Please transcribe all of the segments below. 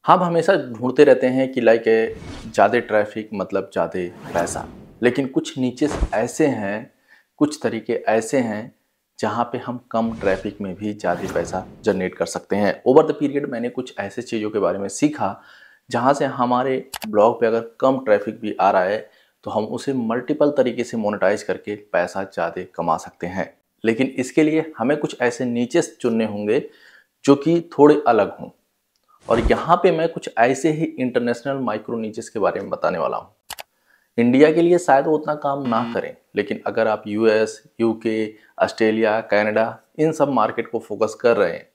हम हमेशा ढूंढते रहते हैं कि लाइक ज़्यादा ट्रैफिक मतलब ज़्यादा पैसा। लेकिन कुछ नीचे ऐसे हैं, कुछ तरीके ऐसे हैं जहाँ पे हम कम ट्रैफिक में भी ज़्यादा पैसा जनरेट कर सकते हैं। ओवर द पीरियड मैंने कुछ ऐसे चीज़ों के बारे में सीखा जहाँ से हमारे ब्लॉग पे अगर कम ट्रैफिक भी आ रहा है तो हम उसे मल्टीपल तरीके से मोनेटाइज करके पैसा ज़्यादा कमा सकते हैं। लेकिन इसके लिए हमें कुछ ऐसे नीचेस चुनने होंगे जो कि थोड़े अलग हों। और यहाँ पे मैं कुछ ऐसे ही इंटरनेशनल माइक्रो नीचेस के बारे में बताने वाला हूँ। इंडिया के लिए शायद वो उतना काम ना करें, लेकिन अगर आप यूएस, यूके, ऑस्ट्रेलिया, कनाडा इन सब मार्केट को फोकस कर रहे हैं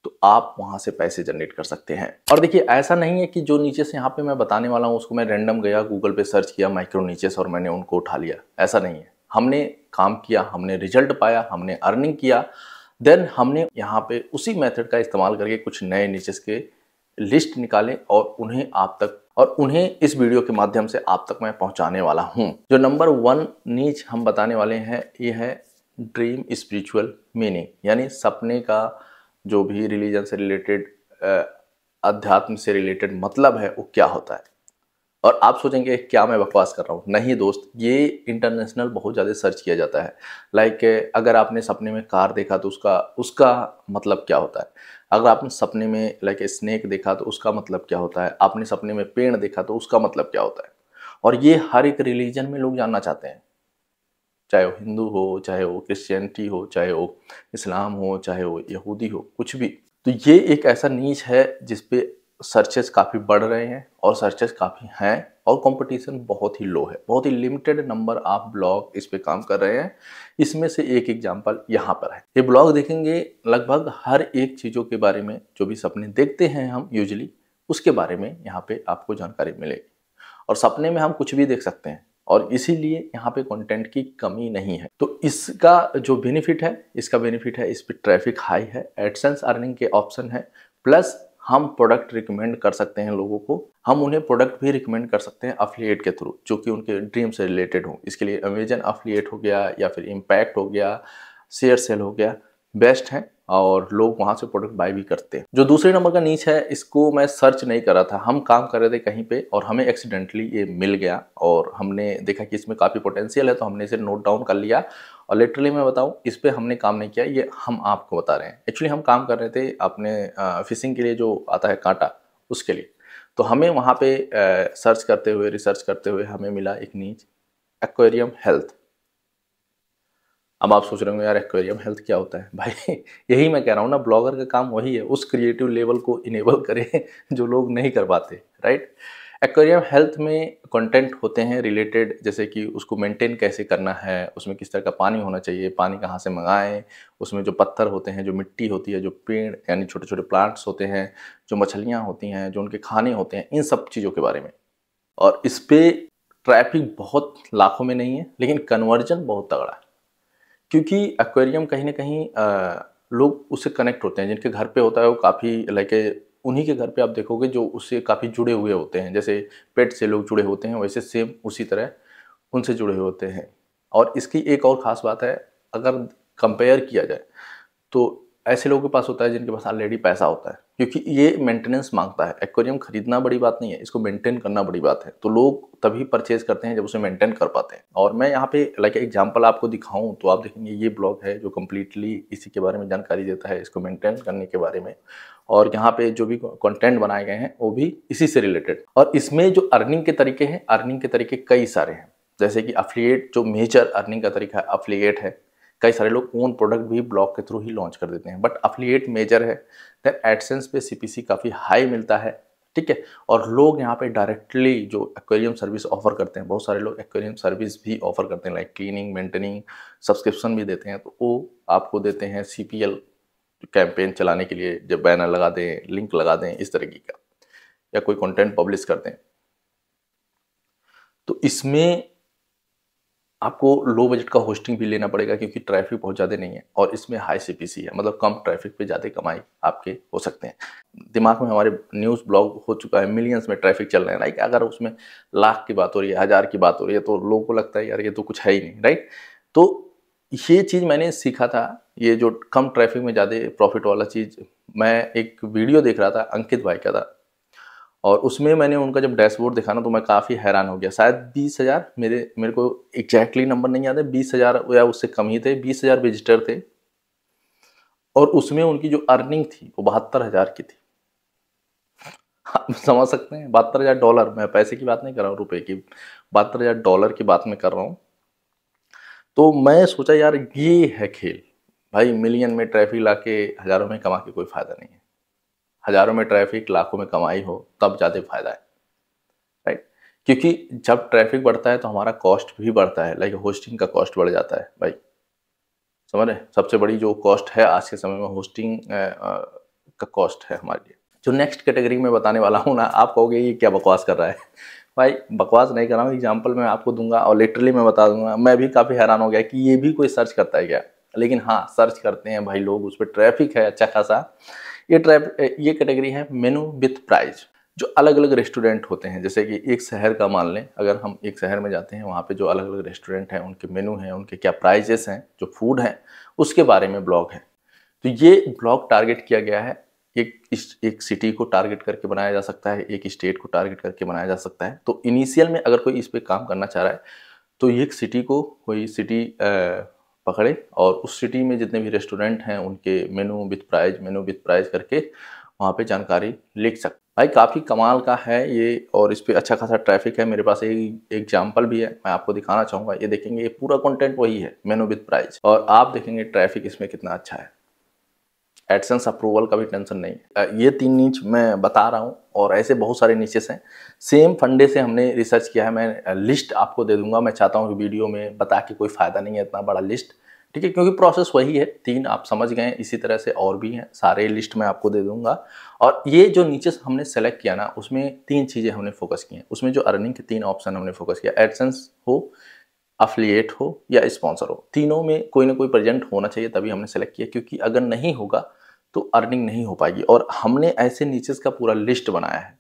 तो आप वहाँ से पैसे जनरेट कर सकते हैं। और देखिए ऐसा नहीं है कि जो नीचेस यहाँ पे मैं बताने वाला हूँ उसको मैं रैंडम गया गूगल पे सर्च किया माइक्रो नीचेस और मैंने उनको उठा लिया, ऐसा नहीं है। हमने काम किया, हमने रिजल्ट पाया, हमने अर्निंग किया, देन हमने यहाँ पे उसी मेथड का इस्तेमाल करके कुछ नए नीचेस के लिस्ट निकाले और उन्हें इस वीडियो के माध्यम से आप तक मैं पहुँचाने वाला हूँ। जो नंबर 1 नीच हम बताने वाले हैं ये है ड्रीम स्पिरिचुअल मीनिंग, यानी सपने का जो भी रिलीजन से रिलेटेड, अध्यात्म से रिलेटेड मतलब है वो क्या होता है। और आप सोचेंगे क्या मैं बकवास कर रहा हूँ। नहीं दोस्त, ये इंटरनेशनल बहुत ज़्यादा सर्च किया जाता है। लाइक अगर आपने सपने में कार देखा तो उसका उसका मतलब क्या होता है। अगर आपने सपने में लाइक स्नेक देखा तो उसका मतलब क्या होता है। आपने सपने में पेड़ देखा तो उसका मतलब क्या होता है। और ये हर एक रिलीजन में लोग जानना चाहते हैं, चाहे वो हिंदू हो, चाहे वो क्रिश्चियनिटी हो, चाहे वो इस्लाम हो, चाहे वो यहूदी हो, कुछ भी। तो ये एक ऐसा नीच है जिस पे सर्चेस काफ़ी बढ़ रहे हैं और सर्चेस काफ़ी हैं और कंपटीशन बहुत ही लो है। बहुत ही लिमिटेड नंबर आप ब्लॉग इस पे काम कर रहे हैं। इसमें से एक एग्जांपल यहाँ पर है। ये ब्लॉग देखेंगे लगभग हर एक चीज़ों के बारे में, जो भी सपने देखते हैं हम यूजुअली उसके बारे में यहाँ पे आपको जानकारी मिलेगी। और सपने में हम कुछ भी देख सकते हैं और इसीलिए यहाँ पे कंटेंट की कमी नहीं है। तो इसका जो बेनिफिट है, इस पे ट्रैफिक हाई है, एडसेंस अर्निंग के ऑप्शन है, प्लस हम प्रोडक्ट रिकमेंड कर सकते हैं लोगों को। हम उन्हें प्रोडक्ट भी रिकमेंड कर सकते हैं अफिलिएट के थ्रू, जो कि उनके ड्रीम से रिलेटेड हो। इसके लिए अमेजन अफिलिएट हो गया या फिर इम्पैक्ट हो गया, शेयर सेल हो गया, बेस्ट है और लोग वहाँ से प्रोडक्ट बाय भी करते हैं। जो दूसरे नंबर का नीच है, इसको मैं सर्च नहीं कर रहा था, हम काम कर रहे थे कहीं पे और हमें एक्सीडेंटली ये मिल गया और हमने देखा कि इसमें काफ़ी पोटेंशियल है तो हमने इसे नोट डाउन कर लिया। और लिटरली मैं बताऊं, इस पर हमने काम नहीं किया, ये हम आपको बता रहे हैं। एक्चुअली हम काम कर रहे थे अपने फिशिंग के लिए जो आता है कांटा, उसके लिए। तो हमें वहाँ पे सर्च करते हुए, रिसर्च करते हुए हमें मिला एक नीच, एक्वेरियम हेल्थ। अब आप सोच रहे होंगे यार एक्वेरियम हेल्थ क्या होता है भाई। यही मैं कह रहा हूँ ना, ब्लॉगर का काम वही है, उस क्रिएटिव लेवल को इनेबल करें जो लोग नहीं कर पाते, राइट। एक्वेरियम हेल्थ में कंटेंट होते हैं रिलेटेड, जैसे कि उसको मेंटेन कैसे करना है, उसमें किस तरह का पानी होना चाहिए, पानी कहाँ से मंगाएं, उसमें जो पत्थर होते हैं, जो मिट्टी होती है, जो पेड़ यानी छोटे छोटे प्लांट्स होते हैं, जो मछलियाँ होती हैं, जो उनके खाने होते हैं, इन सब चीज़ों के बारे में। और इस पर ट्रैफिक बहुत लाखों में नहीं है, लेकिन कन्वर्जन बहुत तगड़ा है। क्योंकि एक्वेरियम कहीं ना कहीं लोग उससे कनेक्ट होते हैं, जिनके घर पे होता है वो काफ़ी लाइक उन्हीं के घर पे आप देखोगे जो उससे काफ़ी जुड़े हुए होते हैं। जैसे पेट से लोग जुड़े होते हैं, वैसे सेम उसी तरह उनसे जुड़े हुए होते हैं। और इसकी एक और ख़ास बात है, अगर कंपेयर किया जाए तो ऐसे लोगों के पास होता है जिनके पास ऑलरेडी पैसा होता है, क्योंकि ये मेंटेनेंस मांगता है। एक्वेरियम खरीदना बड़ी बात नहीं है, इसको मेंटेन करना बड़ी बात है। तो लोग तभी परचेज करते हैं जब उसे मेंटेन कर पाते हैं। और मैं यहाँ पे लाइक एग्जांपल आपको दिखाऊं तो आप देखेंगे ये ब्लॉग है जो कम्प्लीटली इसी के बारे में जानकारी देता है, इसको मेंटेन करने के बारे में। और यहाँ पे जो भी कंटेंट बनाए गए हैं वो भी इसी से रिलेटेड। और इसमें जो अर्निंग के तरीके हैं, अर्निंग के तरीके कई सारे हैं। जैसे कि अफिलिएट, जो मेजर अर्निंग का तरीका है अफिलिएट है। कई सारे लोग ओन प्रोडक्ट भी ब्लॉग के थ्रू ही लॉन्च कर देते हैं, बट अफिलिएट मेजर है। देन एडसेंस पे सीपीसी काफ़ी हाई मिलता है, ठीक है। और लोग यहाँ पे डायरेक्टली जो एक्वेरियम सर्विस ऑफर करते हैं, बहुत सारे लोग एक्वेरियम सर्विस भी ऑफर करते हैं, लाइक क्लीनिंग, मेंटेनिंग, सब्सक्रिप्शन भी देते हैं। तो वो आपको देते हैं सीपीएल कैंपेन चलाने के लिए, जब बैनर लगा दें, लिंक लगा दें, इस तरीके का, या कोई कंटेंट पब्लिश कर दें। तो इसमें आपको लो बजट का होस्टिंग भी लेना पड़ेगा, क्योंकि ट्रैफिक बहुत ज़्यादा नहीं है और इसमें हाई सीपीसी है, मतलब कम ट्रैफिक पे ज़्यादा कमाई आपके हो सकते हैं। दिमाग में हमारे न्यूज़ ब्लॉग हो चुका है, मिलियंस में ट्रैफिक चल रहे हैं, राइट। अगर उसमें लाख की बात हो रही है, हज़ार की बात हो रही है, तो लोगों को लगता है यार ये तो कुछ है ही नहीं, राइट। तो ये चीज़ मैंने सीखा था, ये जो कम ट्रैफिक में ज़्यादा प्रॉफिट वाला चीज़। मैं एक वीडियो देख रहा था, अंकित भाई का था, और उसमें मैंने उनका जब डैशबोर्ड देखा ना तो मैं काफ़ी हैरान हो गया। शायद 20,000, मेरे को एग्जैक्टली नंबर नहीं याद है, 20,000 या उससे कम ही थे, 20,000 विजिटर थे और उसमें उनकी जो अर्निंग थी वो 72,000 की थी। आप समझ सकते हैं, $72,000, मैं पैसे की बात नहीं कर रहा हूँ, रुपए की, $72,000 की बात मैं कर रहा हूँ। तो मैं सोचा यार ये है खेल भाई, मिलियन में ट्रैफिक लाके हज़ारों में कमा के कोई फ़ायदा नहीं है। हज़ारों में ट्रैफिक लाखों में कमाई हो तब ज़्यादा फ़ायदा है, राइट? क्योंकि जब ट्रैफिक बढ़ता है तो हमारा कॉस्ट भी बढ़ता है, लाइक होस्टिंग का कॉस्ट बढ़ जाता है भाई, समझ रहे हैं? सबसे बड़ी जो कॉस्ट है आज के समय में होस्टिंग का कॉस्ट है हमारे लिए। जो नेक्स्ट कैटेगरी में बताने वाला हूँ ना, आप कहोगे ये क्या बकवास कर रहा है। भाई बकवास नहीं कर रहा हूँ, एग्जाम्पल मैं आपको दूंगा और लिटरली मैं बता दूंगा। मैं भी काफ़ी हैरान हो गया कि ये भी कोई सर्च करता है क्या, लेकिन हाँ सर्च करते हैं भाई लोग, उस पर ट्रैफिक है अच्छा खासा। ये कैटेगरी है मेनू विथ प्राइस। जो अलग अलग रेस्टोरेंट होते हैं, जैसे कि एक शहर का मान लें, अगर हम एक शहर में जाते हैं, वहाँ पे जो अलग अलग रेस्टोरेंट हैं, उनके मेनू हैं, उनके क्या प्राइजेस हैं, जो फूड हैं उसके बारे में ब्लॉग है। तो ये ब्लॉग टारगेट किया गया है, एक सिटी को टारगेट करके बनाया जा सकता है, एक स्टेट को टारगेट करके बनाया जा सकता है। तो इनिशियल में अगर कोई इस पर काम करना चाह रहा है तो एक सिटी को, कोई सिटी पकड़े और उस सिटी में जितने भी रेस्टोरेंट हैं उनके मेनू विथ प्राइस करके वहाँ पे जानकारी लिख सकते। भाई काफ़ी कमाल का है ये, और इस पर अच्छा खासा ट्रैफिक है। मेरे पास एक एग्जाम्पल भी है, मैं आपको दिखाना चाहूँगा। ये देखेंगे, ये पूरा कंटेंट वही है, मेनू विथ प्राइस, और आप देखेंगे ट्रैफिक इसमें कितना अच्छा है। एडसेंस अप्रूवल का भी टेंशन नहीं। ये 3 नीच मैं बता रहा हूँ और ऐसे बहुत सारे नीचेस हैं। सेम फंडे से हमने रिसर्च किया है, मैं लिस्ट आपको दे दूंगा। मैं चाहता हूँ कि वीडियो में बता के कोई फ़ायदा नहीं है इतना बड़ा लिस्ट, ठीक है, क्योंकि प्रोसेस वही है। 3 आप समझ गए, इसी तरह से और भी हैं, सारे लिस्ट मैं आपको दे दूंगा। और ये जो नीचे हमने सेलेक्ट किया ना, उसमें 3 चीज़ें हमने फोकस की हैं। उसमें जो अर्निंग के 3 ऑप्शन हमने फोकस किया, एडसेंस हो, अफिलिएट हो या स्पॉन्सर हो, तीनों में कोई ना कोई प्रेजेंट होना चाहिए, तभी हमने सेलेक्ट किया। क्योंकि अगर नहीं होगा तो अर्निंग नहीं हो पाएगी। और हमने ऐसे नीचेस का पूरा लिस्ट बनाया है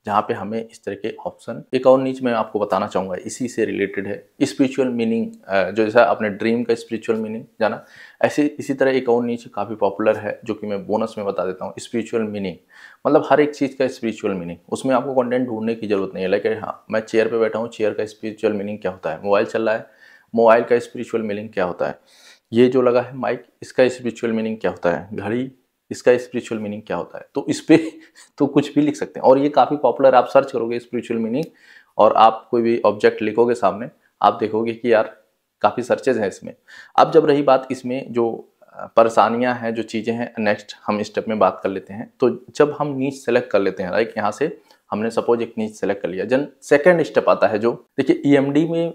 जहाँ पे हमें इस तरह के ऑप्शन। एक और नीच मैं आपको बताना चाहूँगा, इसी से रिलेटेड है, स्पिरिचुअल मीनिंग। जो जैसा आपने ड्रीम का स्पिरिचुअल मीनिंग जाना, ऐसे इसी तरह एक और नीच काफ़ी पॉपुलर है जो कि मैं बोनस में बता देता हूँ। स्पिरिचुअल मीनिंग मतलब हर एक चीज़ का स्पिरिचुअल मीनिंग, उसमें आपको कंटेंट ढूंढने की जरूरत नहीं है। लाइक हाँ, मैं चेयर पर बैठा हूँ, चेयर का स्पिरिचुअल मीनिंग क्या होता है? मोबाइल चल रहा है, मोबाइल का स्पिरिचुअल मीनिंग क्या होता है? ये जो लगा है माइक, इसका स्पिरिचुअल मीनिंग क्या होता है? घड़ी, इसका स्पिरिचुअल मीनिंग क्या होता है? तो इस पे तो कुछ भी लिख सकते हैं। और ये काफ़ी पॉपुलर, आप सर्च करोगे स्पिरिचुअल मीनिंग और आप कोई भी ऑब्जेक्ट लिखोगे सामने, आप देखोगे कि यार काफ़ी सर्चेज हैं इसमें। अब जब रही बात इसमें जो परेशानियां हैं, जो चीज़ें हैं, नेक्स्ट हम स्टेप में बात कर लेते हैं। तो जब हम नीच सेलेक्ट कर लेते हैं, लाइक यहाँ से हमने सपोज एक नीच सेलेक्ट कर लिया, जन सेकेंड स्टेप आता है जो, देखिए ईएमडी में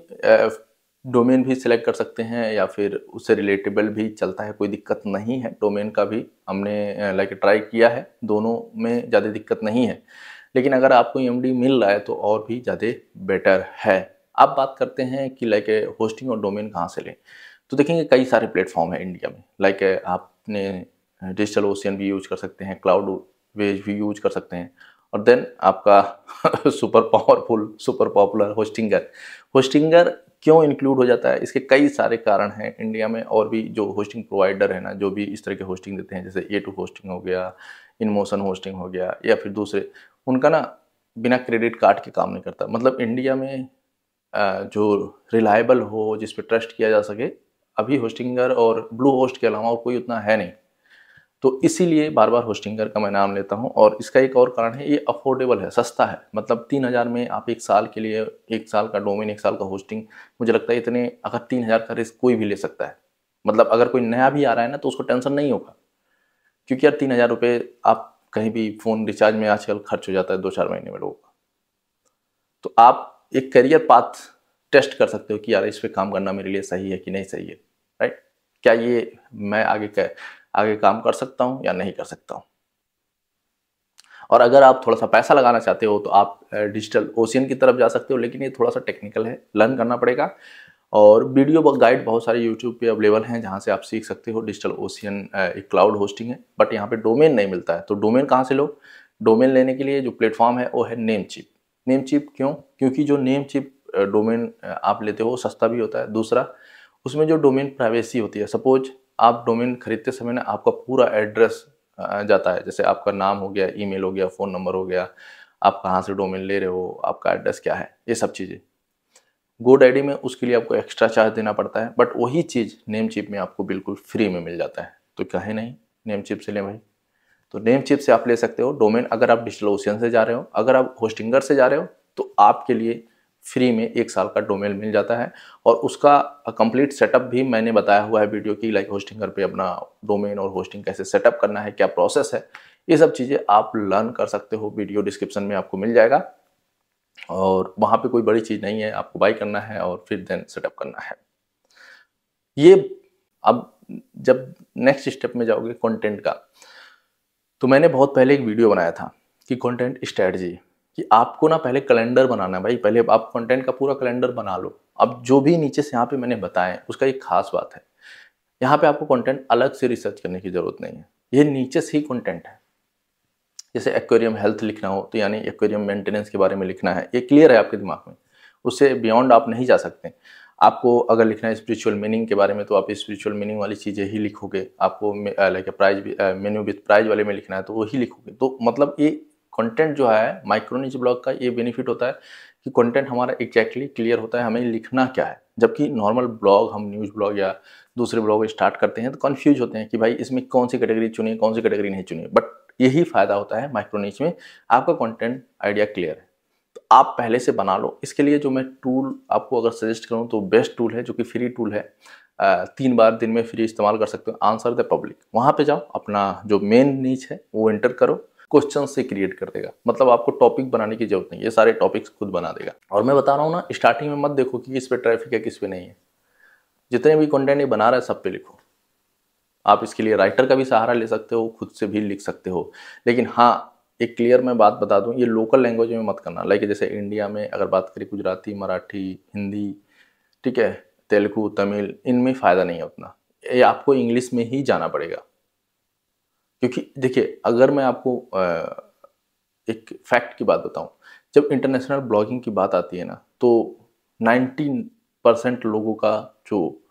डोमेन भी सिलेक्ट कर सकते हैं या फिर उससे रिलेटेबल भी चलता है, कोई दिक्कत नहीं है। डोमेन का भी हमने लाइक ट्राई किया है, दोनों में ज़्यादा दिक्कत नहीं है। लेकिन अगर आपको ईएमडी मिल रहा है तो और भी ज़्यादा बेटर है। अब बात करते हैं कि लाइक होस्टिंग और डोमेन कहाँ से लें। तो देखेंगे कई सारे प्लेटफॉर्म है इंडिया में, लाइक आपने डिजिटल ओशियन भी यूज कर सकते हैं, क्लाउड वेज भी यूज कर सकते हैं, और देन आपका super powerful super popular Hostinger क्यों इंक्लूड हो जाता है? इसके कई सारे कारण हैं इंडिया में। और भी जो होस्टिंग प्रोवाइडर है ना, जो भी इस तरह के होस्टिंग देते हैं, जैसे A2 होस्टिंग हो गया, इनमोशन होस्टिंग हो गया, या फिर दूसरे, उनका ना बिना क्रेडिट कार्ड के काम नहीं करता। मतलब इंडिया में जो रिलायबल हो, जिस पे ट्रस्ट किया जा सके, अभी होस्टिंगर और ब्लू होस्ट के अलावा और कोई उतना है नहीं। तो इसीलिए बार बार होस्टिंगर का मैं नाम लेता हूँ। और इसका एक और कारण है, ये अफोर्डेबल है, सस्ता है। मतलब 3,000 में आप एक साल के लिए, एक साल का डोमेन, एक साल का होस्टिंग, मुझे लगता है इतने, अगर 3,000 का रिस्क कोई भी ले सकता है। मतलब अगर कोई नया भी आ रहा है ना तो उसको टेंशन नहीं होगा, क्योंकि यार 3,000 रुपये आप कहीं भी फ़ोन रिचार्ज में आजकल खर्च हो जाता है 2-4 महीने में लोगों का। तो आप एक करियर पाथ टेस्ट कर सकते हो कि यार इस पे काम करना मेरे लिए सही है कि नहीं सही है, राइट? क्या ये मैं आगे काम कर सकता हूँ या नहीं कर सकता हूँ? और अगर आप थोड़ा सा पैसा लगाना चाहते हो तो आप डिजिटल ओशियन की तरफ जा सकते हो, लेकिन ये थोड़ा सा टेक्निकल है, लर्न करना पड़ेगा। और वीडियो गाइड बहुत सारे यूट्यूब पे अवेलेबल हैं जहाँ से आप सीख सकते हो। डिजिटल ओशियन एक क्लाउड होस्टिंग है, बट यहाँ पे डोमेन नहीं मिलता है। तो डोमेन कहाँ से लो? डोमेन लेने के लिए जो प्लेटफॉर्म है वो है नेमचिप। नेमचिप क्यों? क्योंकि जो नेमचिप डोमेन आप लेते हो सस्ता भी होता है। दूसरा, उसमें जो डोमेन प्राइवेसी होती है, सपोज आप डोमेन खरीदते समय ना आपका पूरा एड्रेस जाता है, जैसे आपका नाम हो गया, ईमेल हो गया, फ़ोन नंबर हो गया, आप कहाँ से डोमेन ले रहे हो, आपका एड्रेस क्या है, ये सब चीज़ें। GoDaddy में उसके लिए आपको एक्स्ट्रा चार्ज देना पड़ता है, बट वही चीज़ नेमचिप में आपको बिल्कुल फ्री में मिल जाता है। तो कहे नहीं नेमचिप से लें भाई, तो नेमचिप से आप ले सकते हो डोमेन। अगर आप डिजिटलओशियन से जा रहे हो, अगर आप होस्टिंगर से जा रहे हो, तो आपके लिए फ्री में 1 साल का डोमेन मिल जाता है। और उसका कंप्लीट सेटअप भी मैंने बताया हुआ है वीडियो की, लाइक होस्टिंगर पे अपना डोमेन और होस्टिंग कैसे सेटअप करना है, क्या प्रोसेस है, ये सब चीज़ें आप लर्न कर सकते हो। वीडियो डिस्क्रिप्शन में आपको मिल जाएगा, और वहाँ पे कोई बड़ी चीज़ नहीं है, आपको बाय करना है और फिर देन सेटअप करना है। ये अब जब नेक्स्ट स्टेप में जाओगे कंटेंट का, तो मैंने बहुत पहले एक वीडियो बनाया था कि कंटेंट स्ट्रेटजी, कि आपको ना पहले कैलेंडर बनाना है भाई। पहले आप कंटेंट का पूरा कैलेंडर बना लो। अब जो भी नीचे से यहाँ पे मैंने बताया उसका एक खास बात है, यहाँ पे आपको कंटेंट अलग से रिसर्च करने की जरूरत नहीं है, ये नीचे से ही कंटेंट है। जैसे एक्वेरियम हेल्थ लिखना हो तो यानी एक्वेरियम मेंटेनेंस के बारे में लिखना है, ये क्लियर है आपके दिमाग में, उससे बियॉन्ड आप नहीं जा सकते। आपको अगर लिखना है स्पिरिचुअल मीनिंग के बारे में, तो आप स्पिरिचुअल मीनिंग वाली चीज़ें ही लिखोगे। आपको like price menu with price वाले में लिखना है तो वही लिखोगे। तो मतलब ये कंटेंट जो है माइक्रो निच ब्लॉग का, ये बेनिफिट होता है कि कंटेंट हमारा एग्जैक्टली क्लियर होता है, हमें लिखना क्या है। जबकि नॉर्मल ब्लॉग, हम न्यूज़ ब्लॉग या दूसरे ब्लॉग स्टार्ट करते हैं तो कन्फ्यूज होते हैं कि भाई इसमें कौन सी कैटेगरी चुनिए, कौन सी कैटेगरी नहीं चुनिए। बट यही फ़ायदा होता है माइक्रो निच में, आपका कंटेंट आइडिया क्लियर है तो आप पहले से बना लो। इसके लिए जो मैं टूल आपको अगर सजेस्ट करूं तो बेस्ट टूल है, जो कि फ्री टूल है, 3 बार दिन में फ्री इस्तेमाल कर सकते हो, आंसर द पब्लिक। वहाँ पे जाओ, अपना जो मेन नीच है वो एंटर करो, क्वेश्चन से क्रिएट कर देगा। मतलब आपको टॉपिक बनाने की जरूरत नहीं, ये सारे टॉपिक्स खुद बना देगा। और मैं बता रहा हूँ ना, स्टार्टिंग में मत देखो कि किस पे ट्रैफिक है किस पे नहीं है। जितने भी कंटेंट ये बना रहा है सब पे लिखो। आप इसके लिए राइटर का भी सहारा ले सकते हो, खुद से भी लिख सकते हो। लेकिन हाँ, एक क्लियर मैं बात बता दूं, ये लोकल लैंग्वेज में मत करना। लाइक जैसे इंडिया में अगर बात करें गुजराती, मराठी, हिंदी, ठीक है, तेलुगु, तमिल, इनमें फ़ायदा नहीं है उतना। ये आपको इंग्लिश में ही जाना पड़ेगा। क्योंकि देखिए, अगर मैं आपको एक फैक्ट की बात बताऊं, जब इंटरनेशनल ब्लॉगिंग की बात आती है ना, तो 19% लोगों का जो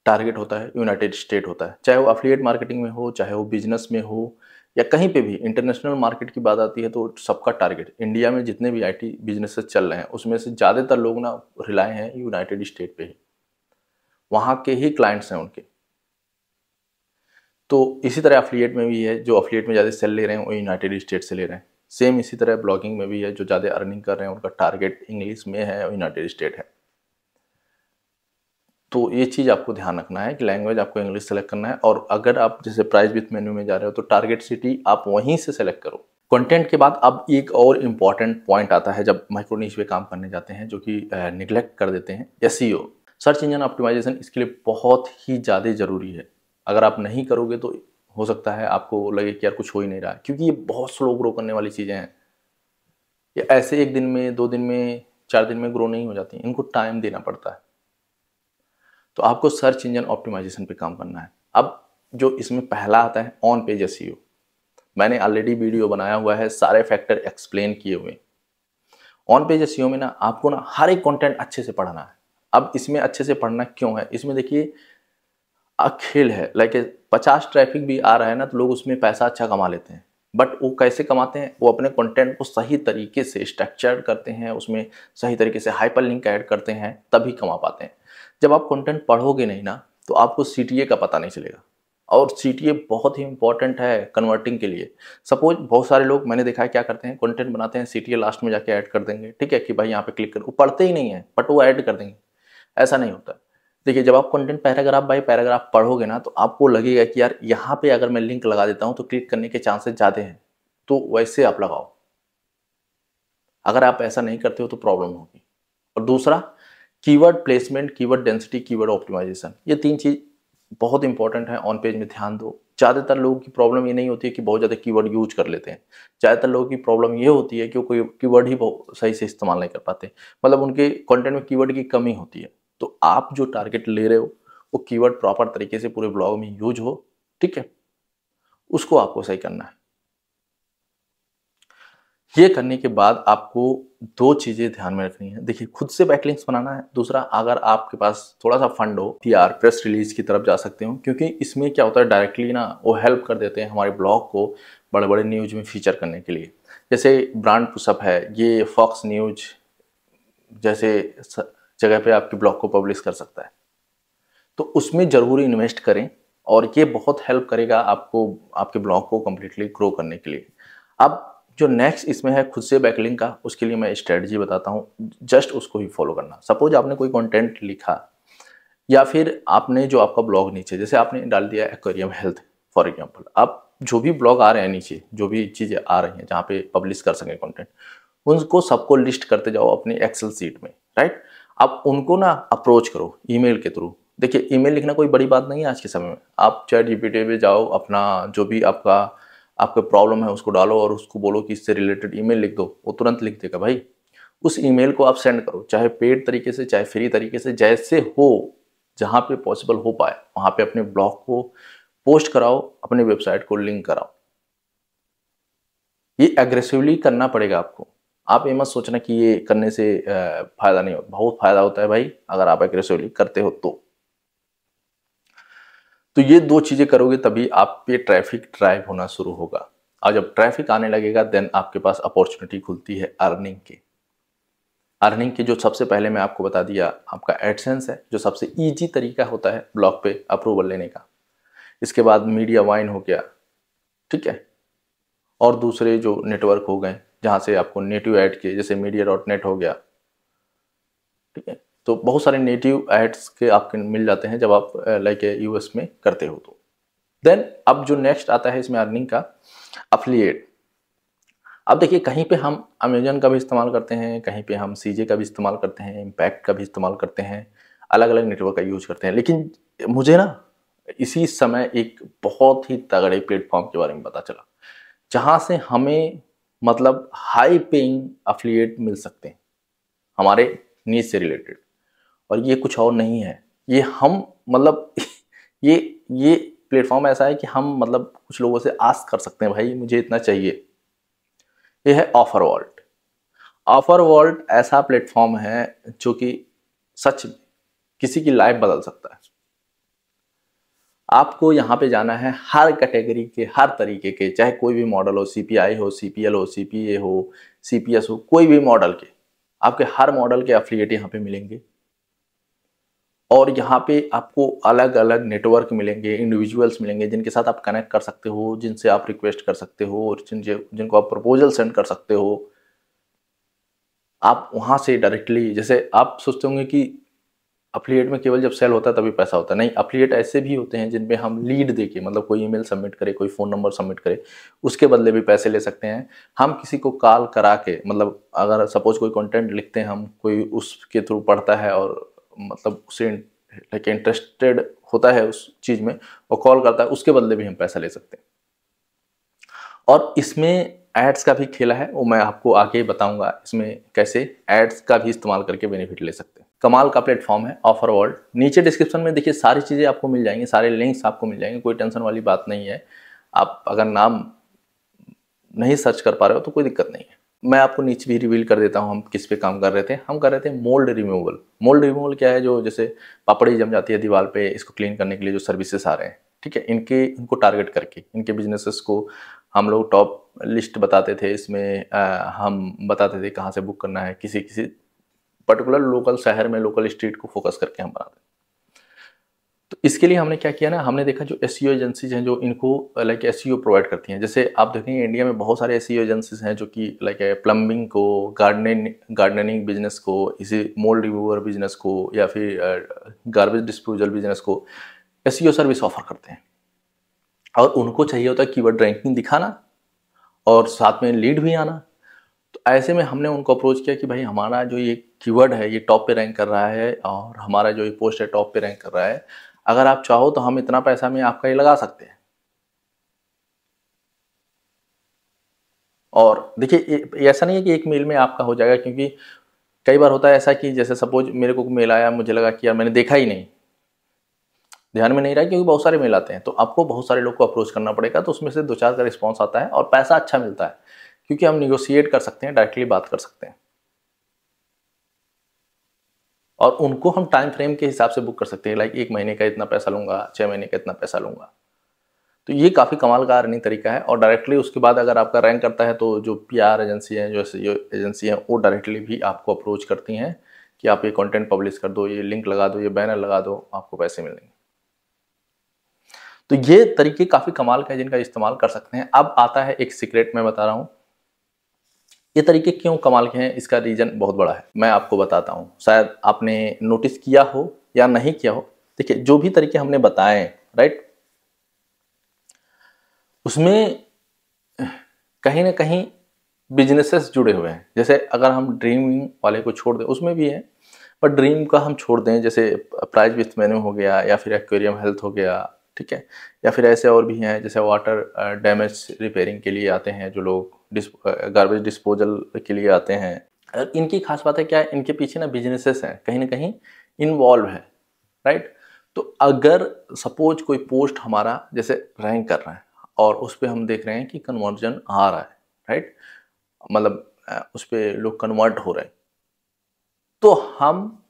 टारगेट होता है यूनाइटेड स्टेट होता है। चाहे वो अफिलिएट मार्केटिंग में हो, चाहे वो बिजनेस में हो, या कहीं पे भी इंटरनेशनल मार्केट की बात आती है तो सबका टारगेट, इंडिया में जितने भी आईटी बिजनेसेस चल रहे हैं उसमें से ज़्यादातर लोग ना रिलाय हैं यूनाइटेड स्टेट पे ही, वहाँ के ही क्लाइंट्स हैं उनके। तो इसी तरह अफिलिएट में भी है, जो अफिलिएट में ज़्यादा सेल ले रहे हैं वो यूनाइटेड स्टेट से ले रहे हैं। सेम इसी तरह ब्लॉगिंग में भी है, जो ज़्यादा अर्निंग कर रहे हैं उनका टारगेट इंग्लिश में है, यूनाइटेड स्टेट है। तो ये चीज़ आपको ध्यान रखना है कि लैंग्वेज आपको इंग्लिश सेलेक्ट करना है। और अगर आप जैसे प्राइस विथ मेन्यू में जा रहे हो तो टारगेट सिटी आप वहीं से सेलेक्ट करो। कंटेंट के बाद अब एक और इम्पॉर्टेंट पॉइंट आता है जब माइक्रो नीश पे काम करने जाते हैं, जो कि निगलेक्ट कर देते हैं, एसईओ, सर्च इंजन ऑप्टिमाइजेशन। इसके लिए बहुत ही ज़्यादा ज़रूरी है। अगर आप नहीं करोगे तो हो सकता है आपको लगे कि यार कुछ हो ही नहीं रहा है, क्योंकि ये बहुत स्लो ग्रो करने वाली चीज़ें हैं। ये ऐसे 1 दिन में, 2 दिन में, 4 दिन में ग्रो नहीं हो जाती, इनको टाइम देना पड़ता है। तो आपको सर्च इंजन ऑप्टिमाइजेशन पे काम करना है। अब जो इसमें पहला आता है ऑन पेज एसईओ, मैंने ऑलरेडी वीडियो बनाया हुआ है, सारे फैक्टर एक्सप्लेन किए हुए। ऑन पेज एसईओ में ना आपको ना हर एक कंटेंट अच्छे से पढ़ना है। अब इसमें अच्छे से पढ़ना क्यों है, इसमें देखिए खेल है। लाइक 50 ट्रैफिक भी आ रहा है ना तो लोग उसमें पैसा अच्छा कमा लेते हैं। बट वो कैसे कमाते हैं, वो अपने कंटेंट को सही तरीके से स्ट्रक्चर्ड करते हैं, उसमें सही तरीके से हाइपर लिंक ऐड करते हैं, तभी कमा पाते हैं। जब आप कंटेंट पढ़ोगे नहीं ना तो आपको सीटीए का पता नहीं चलेगा। और सीटीए बहुत ही इंपॉर्टेंट है कन्वर्टिंग के लिए। सपोज बहुत सारे लोग मैंने देखा है क्या करते हैं, कंटेंट बनाते हैं, सीटीए लास्ट में जाके ऐड कर देंगे, ठीक है, कि भाई यहाँ पे क्लिक कर, वो पढ़ते ही नहीं है बट वो ऐड कर देंगे। ऐसा नहीं होता। देखिए, जब आप कंटेंट पैराग्राफ बाय पैराग्राफ पढ़ोगे ना तो आपको लगेगा कि यार यहाँ पे अगर मैं लिंक लगा देता हूँ तो क्लिक करने के चांसेस ज़्यादा हैं, तो वैसे आप लगाओ। अगर आप ऐसा नहीं करते हो तो प्रॉब्लम होगी। और दूसरा, keyword placement, keyword density, keyword optimisation, ये 3 चीज़ बहुत इंपॉर्टेंट है। ऑन पेज में ध्यान दो। ज़्यादातर लोगों की प्रॉब्लम ये नहीं होती है कि बहुत ज़्यादा कीवर्ड यूज कर लेते हैं। ज़्यादातर लोगों की प्रॉब्लम ये होती है कि वो कोई कीवर्ड ही सही से इस्तेमाल नहीं कर पाते, मतलब उनके कंटेंट में कीवर्ड की कमी होती है। तो आप जो टारगेट ले रहे हो वो कीवर्ड प्रॉपर तरीके से पूरे ब्लॉग में यूज हो, ठीक है, उसको आपको सही करना है। ये करने के बाद आपको 2 चीज़ें ध्यान में रखनी है। देखिए, खुद से बैकलिंक्स बनाना है। दूसरा, अगर आपके पास थोड़ा सा फंड हो, पीआर, प्रेस रिलीज की तरफ जा सकते हो, क्योंकि इसमें क्या होता है डायरेक्टली ना वो हेल्प कर देते हैं हमारे ब्लॉग को बड़े बड़े न्यूज में फीचर करने के लिए। जैसे ब्रांड पुशअप है, ये फॉक्स न्यूज जैसे जगह पे आपके ब्लॉग को पब्लिश कर सकता है। तो उसमें ज़रूर इन्वेस्ट करें और ये बहुत हेल्प करेगा आपको आपके ब्लॉग को कम्प्लीटली ग्रो करने के लिए। अब जो नेक्स्ट इसमें है खुद से बैकलिंक का, उसके लिए मैं स्ट्रेटजी बताता हूँ, जस्ट उसको ही फॉलो करना। सपोज आपने कोई कंटेंट लिखा या फिर आपने जो आपका ब्लॉग नीचे जैसे आपने डाल दिया एक्वेरियम हेल्थ फॉर एग्जांपल, आप जो भी ब्लॉग आ रहे हैं नीचे, जो भी चीज़ें आ रही हैं जहाँ पे पब्लिश कर सकें कंटेंट, उनको सबको लिस्ट करते जाओ अपनी एक्सेल सीट में, राइट। अब उनको ना अप्रोच करो ईमेल के थ्रू। देखिए ईमेल लिखना कोई बड़ी बात नहीं है आज के समय में। आप चैट जीपीटी पे जाओ, अपना जो भी आपका प्रॉब्लम है उसको डालो और उसको बोलो कि इससे रिलेटेड ईमेल लिख दो, वो तुरंत लिख देगा भाई। उस ईमेल को आप सेंड करो, चाहे पेड तरीके से चाहे फ्री तरीके से, जैसे हो, जहाँ पे पॉसिबल हो पाए वहाँ पे अपने ब्लॉग को पोस्ट कराओ, अपने वेबसाइट को लिंक कराओ। ये एग्रेसिवली करना पड़ेगा आपको। आप ये मत सोचना कि ये करने से फायदा नहीं होता, बहुत फायदा होता है भाई अगर आप एग्रेसिवली करते हो तो ये दो चीजें करोगे तभी आप पे ट्रैफिक ड्राइव होना शुरू होगा। और जब ट्रैफिक आने लगेगा देन आपके पास अपॉर्चुनिटी खुलती है अर्निंग की। अर्निंग की जो सबसे पहले मैं आपको बता दिया, आपका एडसेंस है जो सबसे इजी तरीका होता है ब्लॉग पे अप्रूवल लेने का। इसके बाद मीडिया वाइन हो गया, ठीक है, और दूसरे जो नेटवर्क हो गए जहाँ से आपको नेटिव ऐड के, जैसे media.net हो गया, ठीक है। तो बहुत सारे नेटिव एड्स के आपके मिल जाते हैं जब आप लाइक यूएस में करते हो तो। देन अब जो नेक्स्ट आता है इसमें अर्निंग का, अफिलिएट। अब देखिए कहीं पे हम अमेजन का भी इस्तेमाल करते हैं, कहीं पे हम सीजे का भी इस्तेमाल करते हैं, इम्पैक्ट का भी इस्तेमाल करते हैं, अलग अलग नेटवर्क का यूज करते हैं। लेकिन मुझे ना इसी समय एक बहुत ही तगड़े प्लेटफॉर्म के बारे में पता चला जहाँ से हमें मतलब हाई पेइंग अफिलिएट मिल सकते हैं हमारे नीज से रिलेटेड। और ये कुछ और नहीं है, ये हम मतलब ये ये प्लेटफॉर्म ऐसा है कि हम मतलब कुछ लोगों से आस्क कर सकते हैं भाई मुझे इतना चाहिए। ये है ऑफर वॉल्ट। ऑफर वॉल्ट ऐसा प्लेटफॉर्म है जो कि सच में किसी की लाइफ बदल सकता है। आपको यहाँ पे जाना है हर कैटेगरी के, हर तरीके के, चाहे कोई भी मॉडल हो, सीपीआई हो, सीपीएल हो, सीपीए हो, सीपीएस हो, कोई भी मॉडल के, आपके हर मॉडल के एफिलिएट यहाँ पे मिलेंगे। और यहाँ पे आपको अलग अलग नेटवर्क मिलेंगे, इंडिविजुअल्स मिलेंगे जिनके साथ आप कनेक्ट कर सकते हो, जिनसे आप रिक्वेस्ट कर सकते हो और जिनको आप प्रपोजल सेंड कर सकते हो। आप वहाँ से डायरेक्टली, जैसे आप सोचते होंगे कि अफिलिएट में केवल जब सेल होता है तभी पैसा होता है, नहीं, अफिलिएट ऐसे भी होते हैं जिनमें हम लीड देके, मतलब कोई ईमेल सबमिट करे, कोई फ़ोन नंबर सबमिट करे, उसके बदले भी पैसे ले सकते हैं। हम किसी को कॉल करा के, मतलब अगर सपोज कोई कंटेंट लिखते हैं हम, कोई उसके थ्रू पढ़ता है और मतलब उसे लाइक इंटरेस्टेड होता है उस चीज़ में और कॉल करता है, उसके बदले भी हम पैसा ले सकते हैं। और इसमें एड्स का भी खेला है, वो मैं आपको आगे बताऊंगा इसमें कैसे एड्स का भी इस्तेमाल करके बेनिफिट ले सकते हैं। कमाल का प्लेटफॉर्म है ऑफर वर्ल्ड। नीचे डिस्क्रिप्शन में देखिए सारी चीज़ें आपको मिल जाएंगी, सारे लिंक्स आपको मिल जाएंगे, कोई टेंशन वाली बात नहीं है। आप अगर नाम नहीं सर्च कर पा रहे हो तो कोई दिक्कत नहीं है। मैं आपको नीचे भी रिवील कर देता हूँ हम किस पे काम कर रहे थे। हम कर रहे थे मोल्ड रिमूवल। मोल्ड रिमूवल क्या है, जो जैसे पापड़ी जम जाती है दीवार पे, इसको क्लीन करने के लिए जो सर्विसेज आ रहे हैं, ठीक है, इनको टारगेट करके इनके बिजनेसेस को हम लोग टॉप लिस्ट बताते थे। इसमें हम बताते थे कहाँ से बुक करना है, किसी किसी पर्टिकुलर लोकल शहर में, लोकल स्ट्रीट को फोकस करके हम बनाते। तो इसके लिए हमने क्या किया ना, हमने देखा जो एसईओ एजेंसीज हैं जो इनको लाइक एसईओ प्रोवाइड करती हैं। जैसे आप देखेंगे इंडिया में बहुत सारे एसईओ एजेंसीज हैं जो कि लाइक प्लम्बिंग को, गार्डनिंग बिजनेस को, इसी मोल्ड रिमूवर बिजनेस को या फिर गार्बेज डिस्पोजल बिजनेस को एसईओ सर्विस ऑफर करते हैं। और उनको चाहिए होता है कीवर्ड रैंकिंग दिखाना और साथ में लीड भी आना। तो ऐसे में हमने उनको अप्रोच किया कि भाई हमारा जो ये कीवर्ड है ये टॉप पे रैंक कर रहा है और हमारा जो ये पोस्ट है टॉप पे रैंक कर रहा है, अगर आप चाहो तो हम इतना पैसा में आपका ये लगा सकते हैं। और देखिए ऐसा नहीं है कि एक मेल में आपका हो जाएगा, क्योंकि कई बार होता है ऐसा कि जैसे सपोज मेरे को मेल आया, मुझे लगा कि यार मैंने देखा ही नहीं, ध्यान में नहीं रहा, क्योंकि बहुत सारे मेल आते हैं तो आपको बहुत सारे लोग को अप्रोच करना पड़ेगा, तो उसमें से 2-4 का रिस्पॉन्स आता है और पैसा अच्छा मिलता है क्योंकि हम निगोशिएट कर सकते हैं, डायरेक्टली बात कर सकते हैं और उनको हम टाइम फ्रेम के हिसाब से बुक कर सकते हैं। लाइक 1 महीने का इतना पैसा लूंगा, 6 महीने का इतना पैसा लूंगा। तो ये काफ़ी कमाल का अर्निंग तरीका है। और डायरेक्टली उसके बाद अगर आपका रैंक करता है तो जो PR एजेंसी है, जो SEO एजेंसी है, वो डायरेक्टली भी आपको अप्रोच करती हैं कि आप ये कंटेंट पब्लिश कर दो, ये लिंक लगा दो, ये बैनर लगा दो, आपको पैसे मिलेंगे। तो ये तरीके काफ़ी कमाल का है जिनका इस्तेमाल कर सकते हैं। अब आता है एक सीक्रेट मैं बता रहा हूँ। ये तरीके क्यों कमाल के हैं, इसका रीज़न बहुत बड़ा है, मैं आपको बताता हूँ। शायद आपने नोटिस किया हो या नहीं किया हो। देखिए, जो भी तरीके हमने बताए हैं, राइट, उसमें कहीं ना कहीं बिजनेसेस जुड़े हुए हैं। जैसे अगर हम ड्रीमिंग वाले को छोड़ दें, उसमें भी है, पर ड्रीम का हम छोड़ दें, जैसे प्राइज विथ मेन्यू हो गया, या फिर एक्वेरियम हेल्थ हो गया, ठीक है, या फिर ऐसे और भी हैं जैसे वाटर डैमेज रिपेयरिंग के लिए आते हैं जो लोग, गार्बेज डिस्पोजल के लिए आते हैं। इनकी खास बात है क्या है, इनके पीछे ना बिजनेसेस हैं कहीं ना कहीं इन्वॉल्व है, राइट। तो अगर सपोज कोई पोस्ट हमारा जैसे रैंक कर रहा है और उस पर हम देख रहे हैं कि कन्वर्जन आ रहा है, राइट, मतलब उस पर लोग कन्वर्ट हो रहे हैं, तो हम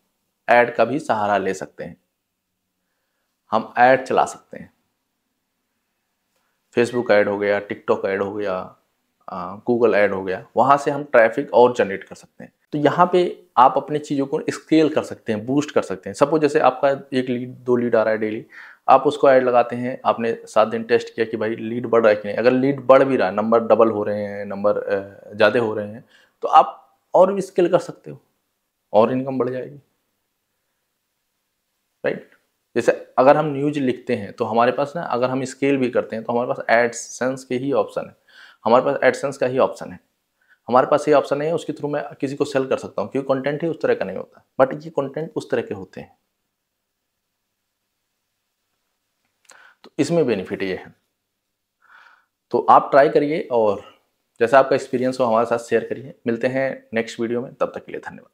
ऐड का भी सहारा ले सकते हैं। हम ऐड चला सकते हैं, फेसबुक ऐड हो गया, टिकटॉक ऐड हो गया, गूगल ऐड हो गया, वहाँ से हम ट्रैफिक और जनरेट कर सकते हैं। तो यहाँ पे आप अपनी चीज़ों को स्केल कर सकते हैं, बूस्ट कर सकते हैं। सपोज जैसे आपका 1 लीड 2 लीड आ रहा है डेली, आप उसको ऐड लगाते हैं, आपने 7 दिन टेस्ट किया कि भाई लीड बढ़ रहा है कि नहीं। अगर लीड बढ़ भी रहा है, नंबर डबल हो रहे हैं, नंबर ज़्यादा हो रहे हैं, तो आप और भी स्केल कर सकते हो और इनकम बढ़ जाएगी, राइट। जैसे अगर हम न्यूज लिखते हैं तो हमारे पास ना, अगर हम स्केल भी करते हैं तो हमारे पास एडसेंस के ही ऑप्शन है, हमारे पास एडसेंस का ही ऑप्शन है, हमारे पास ये ऑप्शन नहीं है उसके थ्रू मैं किसी को सेल कर सकता हूँ, क्योंकि कंटेंट ही उस तरह का नहीं होता, बट ये कंटेंट उस तरह के होते हैं। तो इसमें बेनिफिट ये है। तो आप ट्राई करिए और जैसा आपका एक्सपीरियंस हो हमारे साथ शेयर करिए। मिलते हैं नेक्स्ट वीडियो में, तब तक के लिए धन्यवाद।